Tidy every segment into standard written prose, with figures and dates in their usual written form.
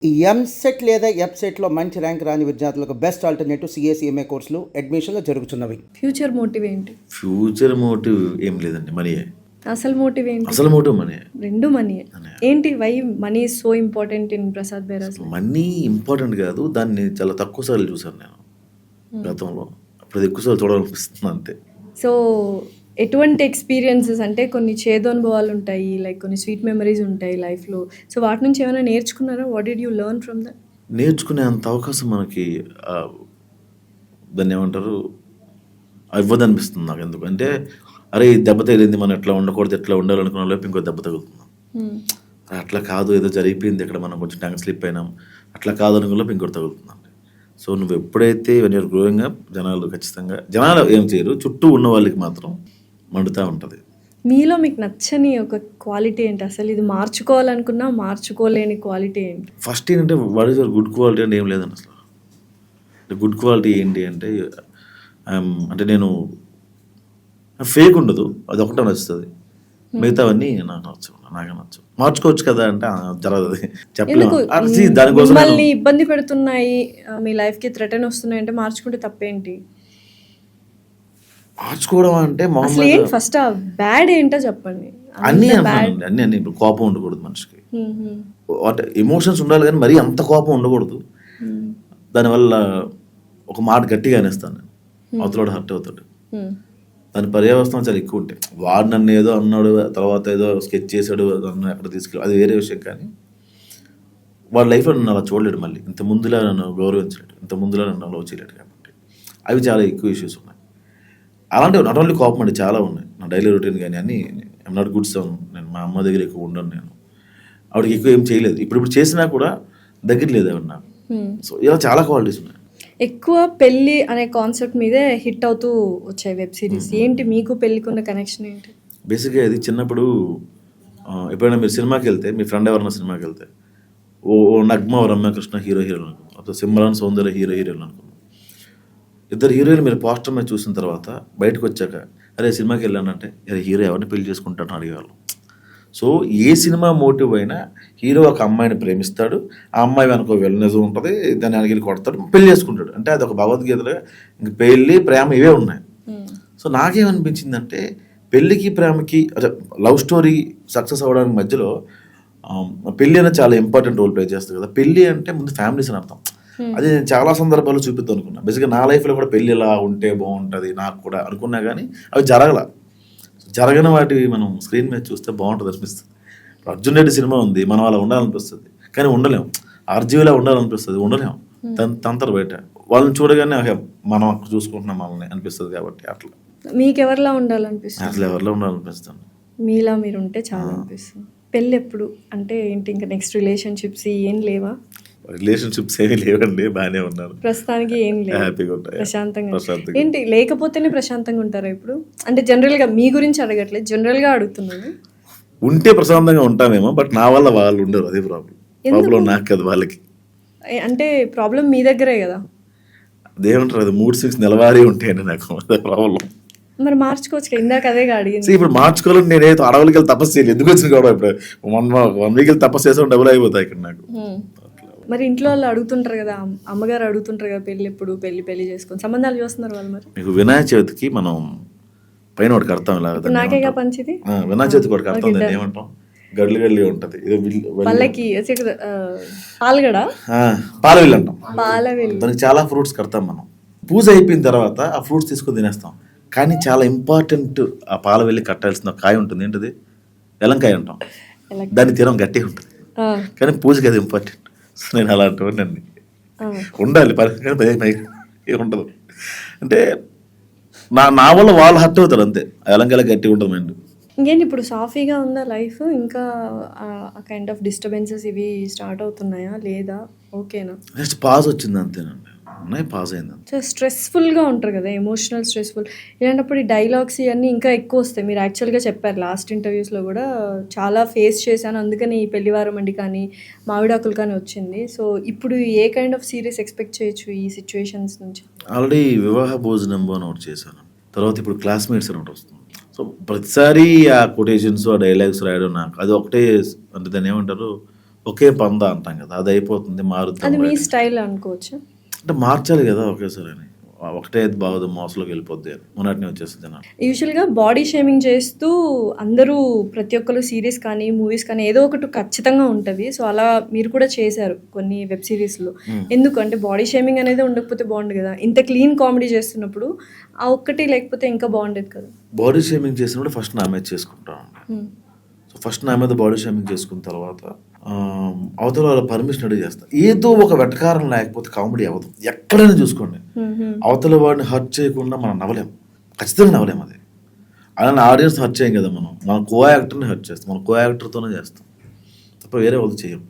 ఈ ఎంసెట్ లేదా ఎఫ్సెట్లో మంచి ర్యాంక్ రాని విద్యార్థులకు బెస్ట్ ఆల్టర్నేటివ్ సిఎస్ఈఎంఏ కోర్సులు అడ్మిషన్లు జరుగుతున్నవి. ఫ్యూచర్ మోటివ్ ఏంటి? ఫ్యూచర్ మోటివ్ ఏం లేదండి, మనీయే. అసలు మోటివ్ ఏంటి? అసలు మోటివ్ మనీ. రెండు మనీ ఏంటి? Why money is so important in Prasad Byraju? Money important కాదు, దాన్ని చాలా తక్కువ సార్లు చూసాను నేను గతంలో. అప్పుడు ఎక్కువ సార్లు చూడాలనిపిస్తుంది అంతే. సో ఎటువంటి ఎక్స్పీరియన్సెస్, అంటే కొన్ని చేదు అనుభవాలు ఉంటాయి, లైక్ కొన్ని స్వీట్ మెమరీస్ ఉంటాయి లైఫ్లో. సో వాటి నుంచి ఏమైనా నేర్చుకున్నారా? What did you learn from that? నేర్చుకునే అంత అవకాశం మనకి దాన్ని ఏమంటారు ఇవ్వదు అనిపిస్తుంది నాకు. ఎందుకంటే అరే ఈ దెబ్బ తగిలింది, మనం ఎట్లా ఉండకూడదు, ఎట్లా ఉండాలనుకున్న లోపు ఇంకో దెబ్బ తగులుతున్నాం. అట్లా కాదు, ఏదో జరిగిపోయింది ఇక్కడ, మనం కొంచెం టంగ్ స్లిప్ అయినాం, అట్లా కాదు అనుకున్న లోపు ఇంకోటి తగులుతున్నాం. సో నువ్వు ఎప్పుడైతే వెన్ యూర్ గ్రోయింగ్ అప్, ఖచ్చితంగా జనాలు ఏం చేయరు, చుట్టూ ఉన్న వాళ్ళకి మాత్రం మండుతూ ఉంటుంది. మీలో మీకు నచ్చని ఒక క్వాలిటీ ఏంటి? అసలు ఇది మార్చుకోవాలనుకున్నా మార్చుకోలేని క్వాలిటీ ఏంటి? ఫస్ట్ ఏంటంటే what is your good quality అంటే ఏం లేదని అసలు. గుడ్ క్వాలిటీ ఏంటి అంటే అంటే నేను ఫేక్ ఉండదు, అది ఒకటే నచ్చుతుంది, మిగతావన్నీ నాకు నచ్చు. మార్చుకోవచ్చు కదా అంటే జరగదు, చెప్పలేము. దానికోసం మిమ్మల్ని ఇబ్బంది పెడుతున్నాయి, మీ లైఫ్ కి థ్రెటన్ వస్తున్నాయి అంటే మార్చుకుంటే తప్పేంటి? మార్చుకోవడం అంటే ఫస్ట్ బ్యాడ్ ఏంటో చెప్పండి. అన్ని ఇప్పుడు కోపం ఉండకూడదు మనిషికి, వాట్ ఎమోషన్స్ ఉండాలి కానీ మరీ అంత కోపం ఉండకూడదు. దానివల్ల ఒక మాట గట్టిగా అనేస్తాను నేను, అవతల హర్ట్ అవుతాడు. దాని పర్యవస్థం చాలా ఎక్కువ ఉంటాయి. వాడు నన్ను ఏదో అన్నాడు, తర్వాత ఏదో స్కెచ్ చేశాడు, నన్ను ఎక్కడ తీసుకెళ్ళి, అది వేరే విషయం. కానీ వాడి లైఫ్లో నన్ను అలా చూడలేడు, మళ్ళీ ఇంత ముందులా నన్ను గౌరవించలేడు, ఇంత ముందులా నన్ను లవ్ చేయలేడు. కాబట్టి అవి చాలా ఎక్కువ ఇష్యూస్ ఉన్నాయి. అలాంటివి నాట్ ఓన్లీ కోపం అండి, చాలా ఉన్నాయి నా డైలీ రొటీన్. కానీ అన్నీ ఐఎమ్ నాట్ గుడ్ సౌండ్, నేను మా అమ్మ దగ్గర ఎక్కువ ఉండను, నేను ఆవిడకి ఎక్కువ ఏం చేయలేదు. ఇప్పుడు చేసినా కూడా దగ్గర లేదు ఎవరు నాకు. సో ఇలా చాలా క్వాలిటీస్ ఉన్నాయి. ఎక్కువ పెళ్ళి అనే కాన్సెప్ట్ మీదే హిట్ అవుతూ వచ్చాయి వెబ్ సిరీస్. ఏంటి మీకు పెళ్ళికున్న కనెక్షన్ ఏంటి? బేసిక్గా ఇది చిన్నప్పుడు ఎప్పుడైనా మీరు సినిమాకి వెళ్తే, మీ ఫ్రెండ్ ఎవరైనా సినిమాకి వెళ్తే, ఓ నగ్మ రమ్యకృష్ణ హీరోలు అనుకున్నాం, అప్పుడు సిమ్రాన్ సౌందర్య హీరోలు అనుకున్నాం. ఇద్దరు హీరోయిన్ మీరు పోస్టర్ మీద చూసిన తర్వాత బయటకు వచ్చాక అరే సినిమాకి వెళ్ళానంటే హీరో ఎవరిని పెళ్లి చేసుకుంటాడని అడిగేవాళ్ళు. సో ఏ సినిమా మోటివ్ అయినా హీరో ఒక అమ్మాయిని ప్రేమిస్తాడు, ఆ అమ్మాయి వెనక వెల్నెజం ఉంటుంది, దాన్ని అడిగి కొడతాడు, పెళ్లి చేసుకుంటాడు. అంటే అది ఒక భగవద్గీతలో ఇంక పెళ్ళి ప్రేమ ఇవే ఉన్నాయి. సో నాకేమనిపించిందంటే పెళ్ళికి ప్రేమకి లవ్ స్టోరీ సక్సెస్ అవ్వడానికి మధ్యలో పెళ్ళి అనేది చాలా ఇంపార్టెంట్ రోల్ ప్లే చేస్తుంది కదా. పెళ్ళి అంటే ముందు ఫ్యామిలీస్ అని అర్థం. అది నేను చాలా సందర్భాల్లో చూపిద్దాం అనుకున్నా. బేసిక్గా నా లైఫ్లో కూడా పెళ్ళి ఇలా ఉంటే బాగుంటుంది నాకు కూడా అనుకున్నా, కానీ అవి జరగని వాటివి మనం స్క్రీన్ మీద చూస్తే బాగుంటుంది అనిపిస్తుంది. అర్జున్ రెడ్డి సినిమా ఉంది, మనం అలా ఉండాలనిపిస్తుంది కానీ ఉండలేం. ఆర్జీవిలా ఉండాలనిపిస్తుంది, ఉండలేం. తంతరు బయట వాళ్ళని చూడగానే మనం చూసుకుంటున్నాం మనల్ని అనిపిస్తుంది. కాబట్టి అట్లా మీకెవరిలా ఉండాలనిపిస్తుంది? అసలు ఎవరిలో ఉండాలనిపిస్తుంది, మీలా మీరు ఉంటే చాలా అనిపిస్తుంది. పెళ్ళి ఎప్పుడు అంటే ఏంటి? ఇంకా నెక్స్ట్ రిలేషన్షిప్స్ ఏం లేవా? రిలేషన్షిప్స్ ఏమీ లేవండి, బాగానే ఉన్నారు ప్రస్తుతానికి. ఏం లేదు, హ్యాపీగా ఉంటాయి, ప్రశాంతంగా. ఏంటి లేకపోతేనే ప్రశాంతంగా ఉంటారా ఇప్పుడు? అంటే జనరల్ గా మీ గురించి అడగట్లేదు, జనరల్ గా అడుగుతున్నాను. ఉంటే ప్రశాంతంగా ఉంటామేమో, బట్ నా వల్ల వాళ్ళు ఉండరు, అదే ప్రాబ్లం నాకు కదా వాళ్ళకి. అంటే ప్రాబ్లం మీ దగ్గరే కదా. అదేమంటారు, అది మూడ్ స్వింగ్స్ నెలవారీ ఉంటాయండి నాకు, అదే ప్రాబ్లం. మరి మార్చుకోవచ్చు, ఇందాక అదే అడిగింది. ఇప్పుడు మార్చుకోవాలని నేనేదో అడవులకి వెళ్ళి తపస్సు చేయాలి, ఎందుకు వచ్చిన కూడా ఇప్పుడు 1 వీక్ వెళ్ళి తపస్సు చేసాం, డబుల్ అయిపోతాయి ఇక్కడ నాకు. మరి ఇంట్లో వాళ్ళు అడుగుతుంటారు కదా, అమ్మగారు అడుగుతుంటారు కదా పెళ్ళి ఎప్పుడు, పెళ్లి చేసుకొని సంబంధాలు చూస్తున్నారు వాళ్ళు. మరి మీకు వినాయక చవితికి మనం పైన ఒకటి కడతాం, ఇలా నాకేగా పంచిది, వినాయక చవితికి ఒకటి కడతాం, దాన్ని ఏమంటాం, గడ్లు ఉంటాది, పల్లకి పాలగడ, పాలవిల్లు అంటాం. దానికి చాలా ఫ్రూట్స్ కడతాం మనం. పూజ అయిపోయిన తర్వాత ఆ ఫ్రూట్స్ తీసుకొని తినేస్తాం. కానీ చాలా ఇంపార్టెంట్, ఆ పాలవెల్లి కట్టాల్సిన కాయ ఉంటుంది, ఏంటిది, వెలంకాయ అంటాం. దాన్ని తినం గట్టిగా ఉంటుంది, కానీ పూజకి అది ఇంపార్టెంట్. నేను అలాంటి వాడిని ఉండాలి, ఉండదు. అంటే నా వల్ల వాళ్ళు హర్ట్ అవుతారు అంతే, వెలంకాయలు గట్టిగా ఉంటుంది మైండ్. ఇంకేంటి ఇప్పుడు సాఫీగా ఉందా లైఫ్? ఇంకా ఆ కైండ్ ఆఫ్ డిస్టర్బెన్సెస్ ఇవి స్టార్ట్ అవుతున్నాయా లేదా? ఓకేనా? నెక్స్ట్ పాజ్ వచ్చింది అంతేనండి, పాజ్ అయింది. సో స్ట్రెస్ఫుల్గా ఉంటారు కదా, ఎమోషనల్ స్ట్రెస్ఫుల్. ఇలాంటప్పుడు ఈ డైలాగ్స్ ఇవన్నీ ఇంకా ఎక్కువ వస్తాయి. మీరు యాక్చువల్గా చెప్పారు లాస్ట్ ఇంటర్వ్యూస్లో కూడా, చాలా ఫేస్ చేశాను, అందుకని ఈ పెళ్లివారం అండి కానీ మామిడాకులు కానీ వచ్చింది. సో ఇప్పుడు ఏ కైండ్ ఆఫ్ సీరియస్ ఎక్స్పెక్ట్ చేయొచ్చు ఈ సిచ్యువేషన్స్ నుంచి? ఆల్రెడీ వివాహ భోజనం అని ఒకటి చేశాను, తర్వాత ఇప్పుడు క్లాస్మేట్స్ అని ఒకటి వస్తుంది. సో ప్రతిసారి ఆ కొటేషన్స్, ఆ డైలాగ్స్ రాయడం నాకు అది ఒకటే, అంటే దాన్ని ఏమంటారు, ఒకే పంద అంటాం కదా, అది అయిపోతుంది, మారుతాం. అది మీ స్టైల్ అనుకోవచ్చు. అంటే మార్చాలి కదా ఒకేసారి అని, ఒకటే బాగోదు మోసలోకి వెళ్ళిపోద్ది అని మొన్నటిని వచ్చేస్తుంది నాకు. యూజువల్గా బాడీ షేమింగ్ చేస్తూ అందరూ ప్రతి ఒక్కరు సిరీస్ కానీ మూవీస్ కానీ ఏదో ఒకటి ఖచ్చితంగా ఉంటుంది. సో అలా మీరు కూడా చేశారు కొన్ని వెబ్ సిరీస్లో. ఎందుకు అంటే బాడీ షేమింగ్ అనేది ఉండకపోతే బాగుండు కదా, ఇంత క్లీన్ కామెడీ చేస్తున్నప్పుడు ఆ ఒక్కటి లేకపోతే ఇంకా బాగుండేది కదా. బాడీ షేమింగ్ చేసినప్పుడు ఫస్ట్ నా మీద చేసుకుంటాను. సో ఫస్ట్ నా మీద బాడీ షేమింగ్ చేసుకున్న తర్వాత అవతల వాళ్ళ పర్మిషన్ అడిగి చేస్తా. ఏదో ఒక వెటకారం లేకపోతే కామెడీ అవ్వదు. ఎక్కడైనా చూసుకోండి, అవతల వాడిని హర్ట్ చేయకుండా మనం నవ్వలేము, ఖచ్చితంగా నవ్వలేము. అది అలానే ఆడియన్స్ హర్ట్ చేయం కదా, మన కో యాక్టర్ని హర్ట్ చేస్తాం, మన కో యాక్టర్తోనే చేస్తాం తప్ప వేరే వాళ్ళు చేయం.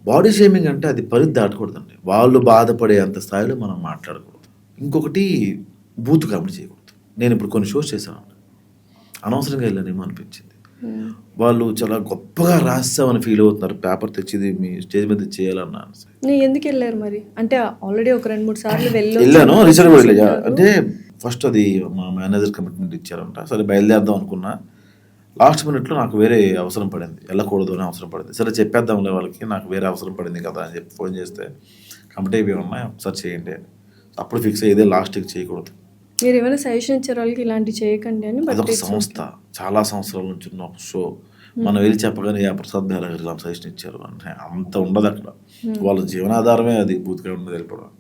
బాడీ షేమింగ్ అంటే అది పరిధి దాటకూడదండి. వాళ్ళు బాధపడే అంత స్థాయిలో మనం మాట్లాడకూడదు. ఇంకొకటి బూత్ కామెడీ చేయకూడదు. నేను ఇప్పుడు కొన్ని షోస్ చేశాను, అనవసరంగా వెళ్ళానేమో అనిపించింది. వాళ్ళు చాలా గొప్పగా రాస్తామని ఫీల్ అవుతున్నారు, పేపర్ తెచ్చిది మీ స్టేజ్ మీద చేయాలన్నా. ఎందుకు వెళ్ళారు మరి? అంటే ఆల్రెడీ ఒక 2-3 సార్లు వెళ్ళాను, రీసెంట్గా వెళ్ళా. అంటే ఫస్ట్ అది మా మేనేజర్ కమిట్మెంట్ ఇచ్చారంట, సరే బయలుదేరదాం అనుకున్నా. లాస్ట్ మినిట్లో నాకు వేరే అవసరం పడింది, వెళ్ళకూడదు అని అవసరం పడింది. సరే చెప్పేద్దాంలే వాళ్ళకి, నాకు వేరే అవసరం పడింది కదా అని చెప్పి ఫోన్ చేస్తే కమిటీ ఏమన్నా ఒకసారి చేయండి అని. అప్పుడు ఫిక్స్ అయ్యేదే లాస్ట్కి చేయకూడదు. మీరు ఏమైనా సజెషన్ ఇచ్చారు వాళ్ళకి ఇలాంటి చేయకండి అని? అదొక సంస్థ, చాలా సంవత్సరాల నుంచి ఉన్న ఒక షో. మనం వెళ్ళి చెప్పగానే ప్రసాద్ బెహ్రా గారు ఇలా సజెషన్ ఇచ్చారు అంటే అంత ఉండదు అక్కడ. వాళ్ళ జీవనాధారమే అది బూత్గా ఉండదు, వెళ్ళిపోవడం.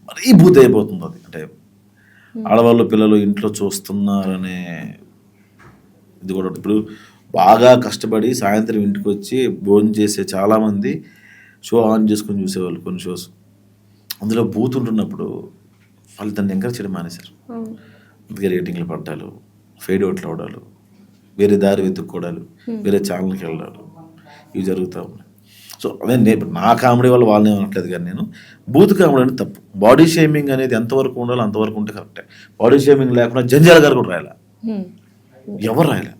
మరీ బూత్ అయిపోతుంది అది. అంటే ఆడవాళ్ళు పిల్లలు ఇంట్లో చూస్తున్నారనే ఇది కూడా. ఇప్పుడు బాగా కష్టపడి సాయంత్రం ఇంటికి వచ్చి భోజనం చేసే చాలామంది షో ఆన్ చేసుకొని చూసేవాళ్ళు కొన్ని షోస్. అందులో బూత్ ఉంటున్నప్పుడు వాళ్ళు దాన్ని ఎంకరేజ్ చేయడం మానేశారు. అందుకే రేటింగ్లు పడ్డాలు, ఫెయిడ్ అవుట్లు అవడాలు, వేరే దారి వెతుక్కోవడాలు, వేరే ఛానల్కి వెళ్ళడాలు, ఇవి జరుగుతూ ఉన్నాయి. సో అదే నేను నా కామెడీ వల్ల వాళ్ళని అనట్లేదు, కానీ నేను బూత్ కామెడీ అనేది తప్పు. బాడీ షేమింగ్ అనేది ఎంతవరకు ఉండాలో అంతవరకు ఉంటే కరెక్టే. బాడీ షేమింగ్ లేకుండా జంజాల గారు కూడా రాయాల, ఎవరు రాయలే.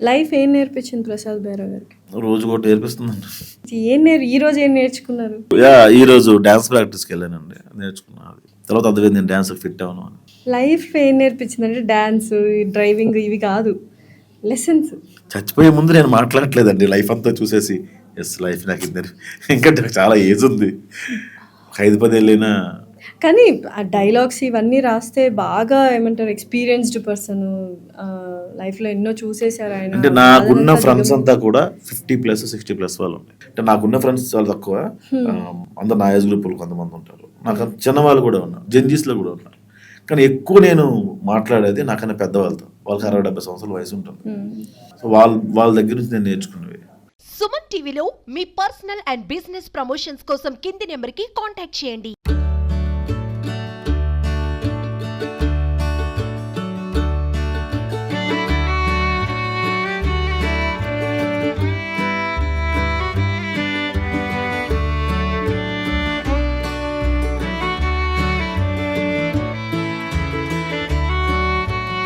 లైఫ్ ఏం నేర్పించింది ప్రసాద్ బెహ్రా గారికి? రోజు కూడా నేర్పిస్తుందండి. ఈ రోజు ఏం నేర్చుకున్నారు? ఈ రోజు డాన్స్ ప్రాక్టీస్కి వెళ్ళానండి, నేర్చుకున్నాను. తర్వాత అదే నేను డాన్స్ ఫిట్ అవును అని. లైఫ్ ఏం నేర్పించింది అంటే డాన్స్, డ్రైవింగ్ ఇవి కాదు, లెసన్స్. చచ్చిపోయే ముందు నేను మాట్లాడట్లేదండి, లైఫ్ అంతా చూసేసి ఎస్ లైఫ్ నాకు ఇంకా చాలా ఏజ్ ఉంది, 5-10 ఏళ్ళైనా. కానీ ఆ డైలాగ్స్ ఇవన్నీ రాస్తే బాగా ఏమంటారు, ఎక్స్పీరియన్స్డ్ పర్సన్, లైఫ్లో ఎన్నో చూసేశారు ఆయన. అంటే నాకున్న ఫ్రెండ్స్ అంతా కూడా 50+ 60+ వాళ్ళు ఉంటాయి. అంటే నాకున్న ఫ్రెండ్స్ చాలా తక్కువ, అందరు నా ఏజ్ గ్రూపులు కొంతమంది ఉంటారు. నాకు చిన్న వాళ్ళు కూడా ఉన్నారు, జెన్జీస్లో కూడా ఉన్నారు. కానీ ఎక్కువ నేను మాట్లాడేది నాకన్నా పెద్దవాళ్ళతో, వాళ్ళకి 60-70 సంవత్సరాల వయసు ఉంటుంది. సో వాళ్ళ దగ్గర నుంచి నేను నేర్చుకున్నవి. సుమన్ టీవీలో మీ పర్సనల్ అండ్ బిజినెస్ ప్రమోషన్స్ కోసం కింది నెంబర్కి కాంటాక్ట్ చేయండి.